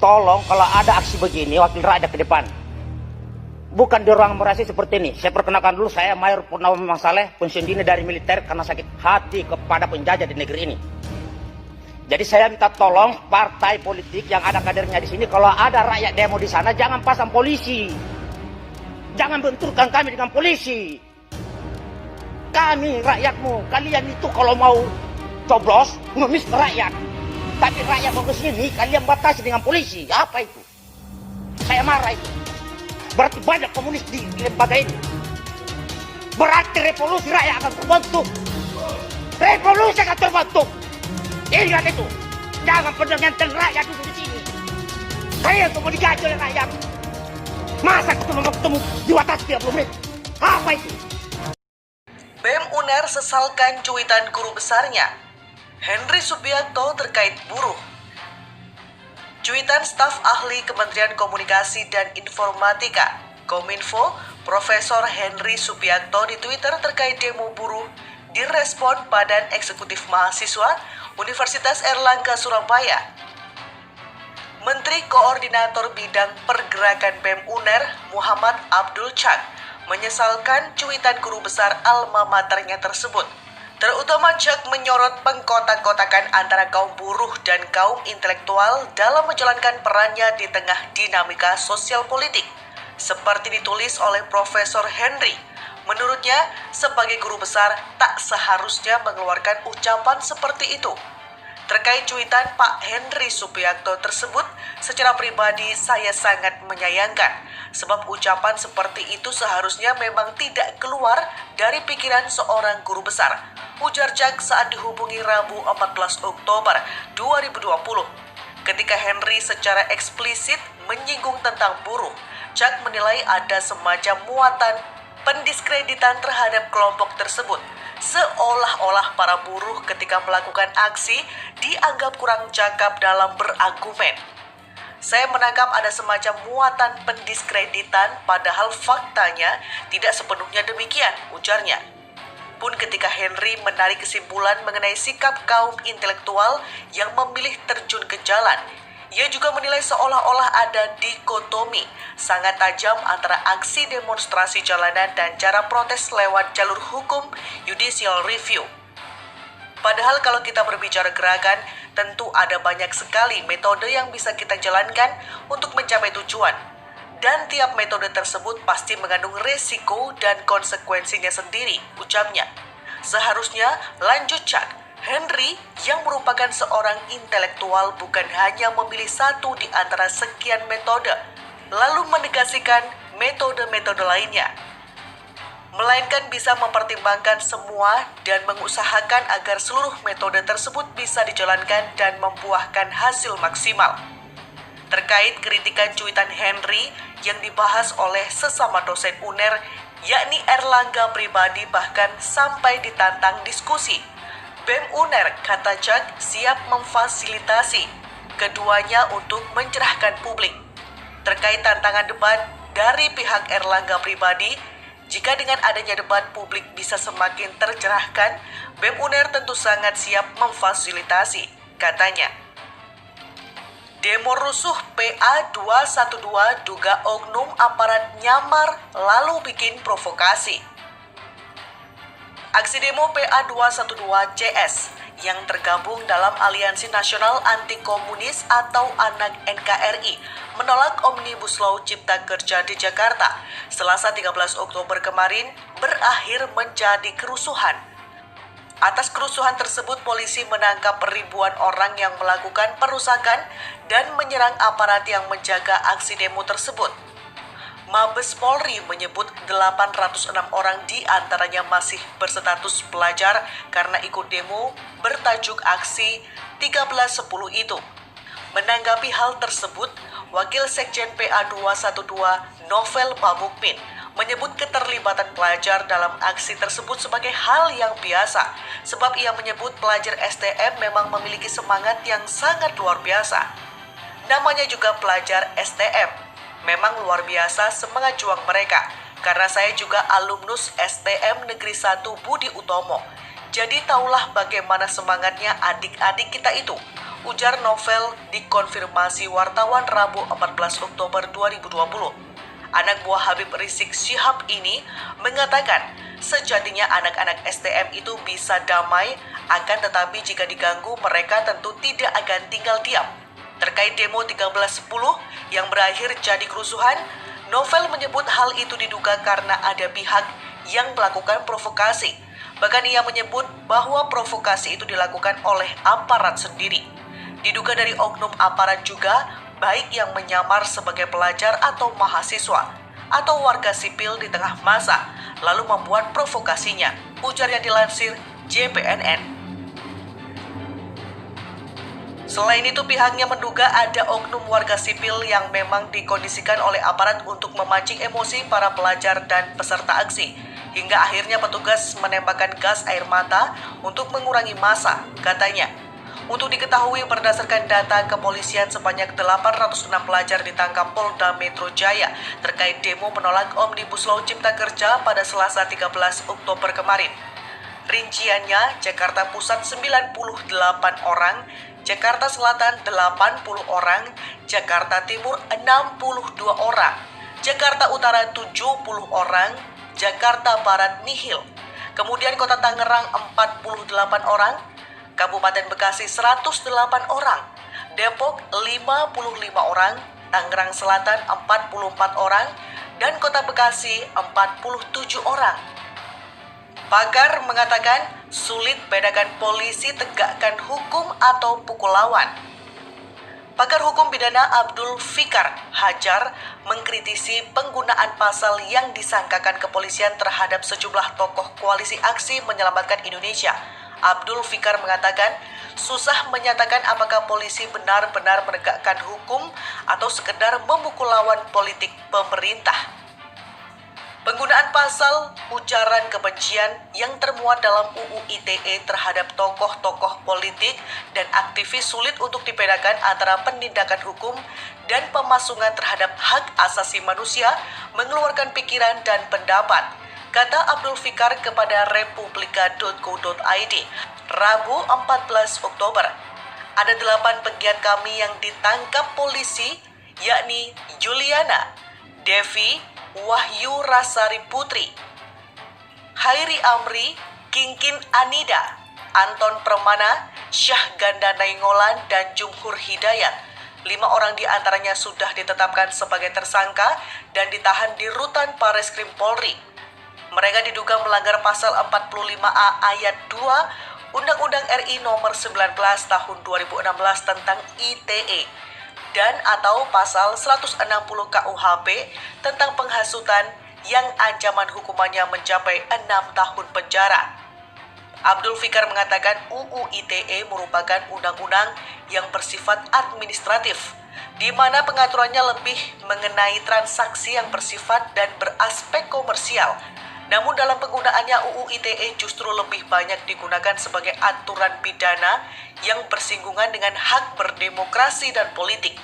tolong kalau ada aksi begini wakil rakyat ke depan. Bukan di ruang merasi seperti ini. Saya perkenalkan dulu, saya Mayor Purnama Memang Saleh, pensiun dini dari militer karena sakit hati kepada penjajah di negeri ini. Jadi saya minta tolong partai politik yang ada kadernya di sini, kalau ada rakyat demo di sana jangan pasang polisi. Jangan benturkan kami dengan polisi. Kami rakyatmu, kalian itu kalau mau coblos ngemis ke rakyat. Tapi rakyat mau ke sini kalian batasi dengan polisi. Apa itu? Saya marah itu. Berarti banyak komunis di lembaga ini. Berarti revolusi rakyat akan terbentuk. Revolusi akan terbentuk. Ingat itu. Jangan pernah ngenten rakyat duduk di sini. Kalian tuh mau digaji oleh rakyat. Masa ketemu diwatasi 30 menit? Apa itu? BEM UNER sesalkan cuitan guru besarnya. Henry Subiakto terkait buruh. Cuitan staf ahli Kementerian Komunikasi dan Informatika, Kominfo, Profesor Henry Subiakto di Twitter terkait demo buruh direspon Badan Eksekutif Mahasiswa Universitas Airlangga Surabaya. Menteri Koordinator Bidang Pergerakan BEM UNER Muhammad Abdul Chak menyesalkan cuitan guru besar alma maternya tersebut. Terutama Chak menyorot pengkotak-kotakan antara kaum buruh dan kaum intelektual dalam menjalankan perannya di tengah dinamika sosial politik. Seperti ditulis oleh Profesor Henry, menurutnya sebagai guru besar tak seharusnya mengeluarkan ucapan seperti itu. Terkait cuitan Pak Henry Subiakto tersebut, secara pribadi saya sangat menyayangkan, sebab ucapan seperti itu seharusnya memang tidak keluar dari pikiran seorang guru besar, ujar Chak saat dihubungi Rabu 14 Oktober 2020. Ketika Henry secara eksplisit menyinggung tentang buruh, Chak menilai ada semacam muatan pendiskreditan terhadap kelompok tersebut, seolah-olah para buruh ketika melakukan aksi dianggap kurang cakap dalam berargumen. Saya menangkap ada semacam muatan pendiskreditan, padahal faktanya tidak sepenuhnya demikian, ujarnya. Pun ketika Henry menarik kesimpulan mengenai sikap kaum intelektual yang memilih terjun ke jalan, ia juga menilai seolah-olah ada dikotomi sangat tajam antara aksi demonstrasi jalanan dan cara protes lewat jalur hukum judicial review. Padahal kalau kita berbicara gerakan, tentu ada banyak sekali metode yang bisa kita jalankan untuk mencapai tujuan. Dan tiap metode tersebut pasti mengandung resiko dan konsekuensinya sendiri, ucapnya. Seharusnya, lanjut Chak, Henry yang merupakan seorang intelektual bukan hanya memilih satu di antara sekian metode, lalu menegasikan metode-metode lainnya, melainkan bisa mempertimbangkan semua dan mengusahakan agar seluruh metode tersebut bisa dijalankan dan membuahkan hasil maksimal. Terkait kritikan cuitan Henry yang dibahas oleh sesama dosen UNER, yakni Airlangga pribadi bahkan sampai ditantang diskusi, BEM UNER, kata Chak, siap memfasilitasi keduanya untuk mencerahkan publik. Terkait tantangan debat dari pihak Airlangga pribadi, jika dengan adanya debat publik bisa semakin tercerahkan, BEM UNER tentu sangat siap memfasilitasi, katanya. Demo rusuh PA 212 duga oknum aparat nyamar lalu bikin provokasi. Aksi demo PA 212 CS yang tergabung dalam Aliansi Nasional Anti Komunis atau ANAK NKRI menolak Omnibus Law Cipta Kerja di Jakarta Selasa 13 Oktober kemarin berakhir menjadi kerusuhan. Atas kerusuhan tersebut, polisi menangkap ribuan orang yang melakukan perusakan dan menyerang aparat yang menjaga aksi demo tersebut. Mabes Polri menyebut 806 orang di antaranya masih berstatus pelajar karena ikut demo bertajuk aksi 1310 itu. Menanggapi hal tersebut, Wakil Sekjen PA 212 Novel Pamukmin menyebut keterlibatan pelajar dalam aksi tersebut sebagai hal yang biasa, sebab ia menyebut pelajar STM memang memiliki semangat yang sangat luar biasa. Namanya juga pelajar STM, memang luar biasa semangat juang mereka, karena saya juga alumnus STM Negeri 1 Budi Utomo. Jadi taulah bagaimana semangatnya adik-adik kita itu. ujar Novel dikonfirmasi wartawan Rabu 14 Oktober 2020. Anak buah Habib Rizik Syihab ini mengatakan sejatinya anak-anak STM itu bisa damai, akan tetapi jika diganggu mereka tentu tidak akan tinggal diam. Terkait demo 13.10 yang berakhir jadi kerusuhan, Novel menyebut hal itu diduga karena ada pihak yang melakukan provokasi. Bahkan ia menyebut bahwa provokasi itu dilakukan oleh aparat sendiri. Diduga dari oknum aparat juga, baik yang menyamar sebagai pelajar atau mahasiswa, atau warga sipil di tengah masa, lalu membuat provokasinya, ujar yang dilansir JPNN. Selain itu pihaknya menduga ada oknum warga sipil yang memang dikondisikan oleh aparat untuk memancing emosi para pelajar dan peserta aksi, hingga akhirnya petugas menembakkan gas air mata untuk mengurangi massa, katanya. Untuk diketahui berdasarkan data kepolisian sebanyak 806 pelajar ditangkap Polda Metro Jaya terkait demo menolak Omnibus Law Cipta Kerja pada Selasa 13 Oktober kemarin. Rinciannya, Jakarta Pusat 98 orang, Jakarta Selatan 80 orang, Jakarta Timur 62 orang, Jakarta Utara 70 orang, Jakarta Barat nihil. Kemudian Kota Tangerang 48 orang, Kabupaten Bekasi 108 orang, Depok 55 orang, Tangerang Selatan 44 orang, dan Kota Bekasi 47 orang. Pakar mengatakan sulit bedakan polisi tegakkan hukum atau pukul lawan. Pakar hukum pidana Abdul Fikar Hajar mengkritisi penggunaan pasal yang disangkakan kepolisian terhadap sejumlah tokoh koalisi aksi menyelamatkan Indonesia. Abdul Fikar mengatakan susah menyatakan apakah polisi benar-benar menegakkan hukum atau sekedar memukul lawan politik pemerintah. Penggunaan pasal ujaran kebencian yang termuat dalam UU ITE terhadap tokoh-tokoh politik dan aktivis sulit untuk dibedakan antara penindakan hukum dan pemasungan terhadap hak asasi manusia, mengeluarkan pikiran dan pendapat, kata Abdul Fikar kepada republika.co.id Rabu 14 Oktober. Ada 8 pegiat kami yang ditangkap polisi, yakni Juliana, Devi, Wahyu Rasari Putri, Hairi Amri, Kingkin Anida, Anton Permana, Syah Ganda Nainggolan, dan Jumhur Hidayat. 5 orang di antaranya sudah ditetapkan sebagai tersangka dan ditahan di Rutan Bareskrim Polri. Mereka diduga melanggar pasal 45A ayat 2 Undang-Undang RI nomor 19 tahun 2016 tentang ITE dan atau pasal 160 KUHP tentang penghasutan yang ancaman hukumannya mencapai 6 tahun penjara. Abdul Fikar mengatakan UU ITE merupakan undang-undang yang bersifat administratif, di mana pengaturannya lebih mengenai transaksi yang bersifat dan beraspek komersial. Namun dalam penggunaannya UU ITE justru lebih banyak digunakan sebagai aturan pidana yang bersinggungan dengan hak berdemokrasi dan politik.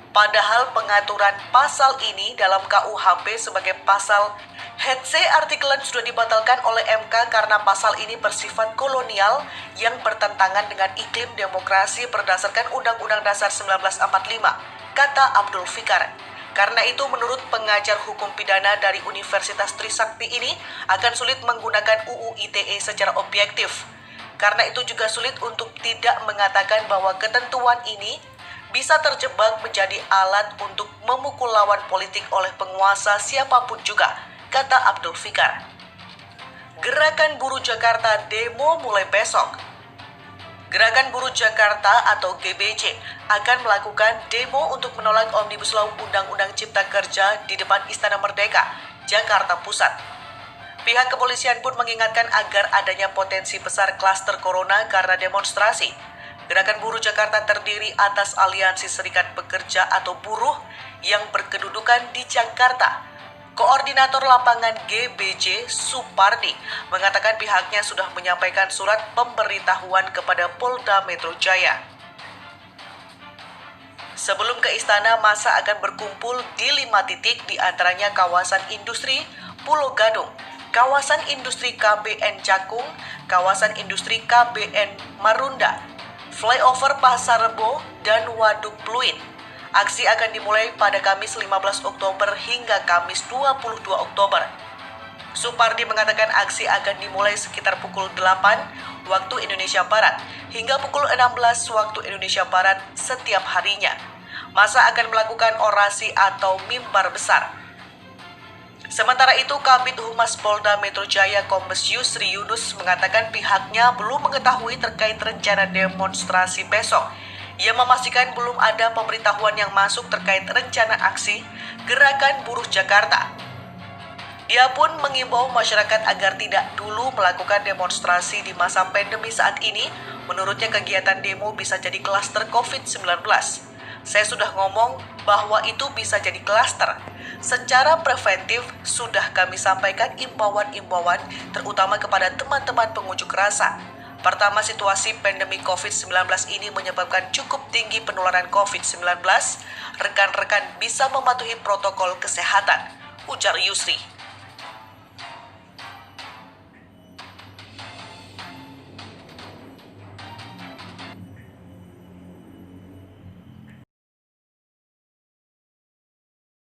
Padahal pengaturan pasal ini dalam KUHP sebagai pasal Hetse artikelan sudah dibatalkan oleh MK karena pasal ini bersifat kolonial yang bertentangan dengan iklim demokrasi berdasarkan Undang-Undang Dasar 1945, kata Abdul Fikar. Karena itu menurut pengajar hukum pidana dari Universitas Trisakti ini akan sulit menggunakan UU ITE secara objektif. Karena itu juga sulit untuk tidak mengatakan bahwa ketentuan ini bisa terjebak menjadi alat untuk memukul lawan politik oleh penguasa siapapun juga, kata Abdul Fikar. Gerakan Buruh Jakarta demo mulai besok. Gerakan Buruh Jakarta atau GBJ akan melakukan demo untuk menolak Omnibus Law Undang-Undang Cipta Kerja di depan Istana Merdeka, Jakarta Pusat. Pihak kepolisian pun mengingatkan agar adanya potensi besar klaster corona karena demonstrasi. Gerakan Buruh Jakarta terdiri atas Aliansi Serikat Pekerja atau Buruh yang berkedudukan di Jakarta. Koordinator lapangan GBJ Supardi mengatakan pihaknya sudah menyampaikan surat pemberitahuan kepada Polda Metro Jaya. Sebelum ke istana, massa akan berkumpul di 5 titik, di antaranya kawasan industri Pulau Gadung, kawasan industri KBN Cakung, kawasan industri KBN Marunda, Flyover Pasar Rebo, dan Waduk Pluit. Aksi akan dimulai pada Kamis 15 Oktober hingga Kamis 22 Oktober. Supardi mengatakan aksi akan dimulai sekitar pukul 8 waktu Indonesia Barat hingga pukul 16 waktu Indonesia Barat setiap harinya. Masa akan melakukan orasi atau mimbar besar. Sementara itu, Kabid Humas Polda Metro Jaya Kombes Yusri Yunus mengatakan pihaknya belum mengetahui terkait rencana demonstrasi besok. Ia memastikan belum ada pemberitahuan yang masuk terkait rencana aksi Gerakan Buruh Jakarta. Dia pun mengimbau masyarakat agar tidak dulu melakukan demonstrasi di masa pandemi saat ini. Menurutnya kegiatan demo bisa jadi klaster COVID-19. Saya sudah ngomong bahwa itu bisa jadi klaster. Secara preventif sudah kami sampaikan imbauan-imbauan terutama kepada teman-teman pengunjuk rasa. Pertama, situasi pandemi COVID-19 ini menyebabkan cukup tinggi penularan COVID-19. Rekan-rekan bisa mematuhi protokol kesehatan, ujar Yusri.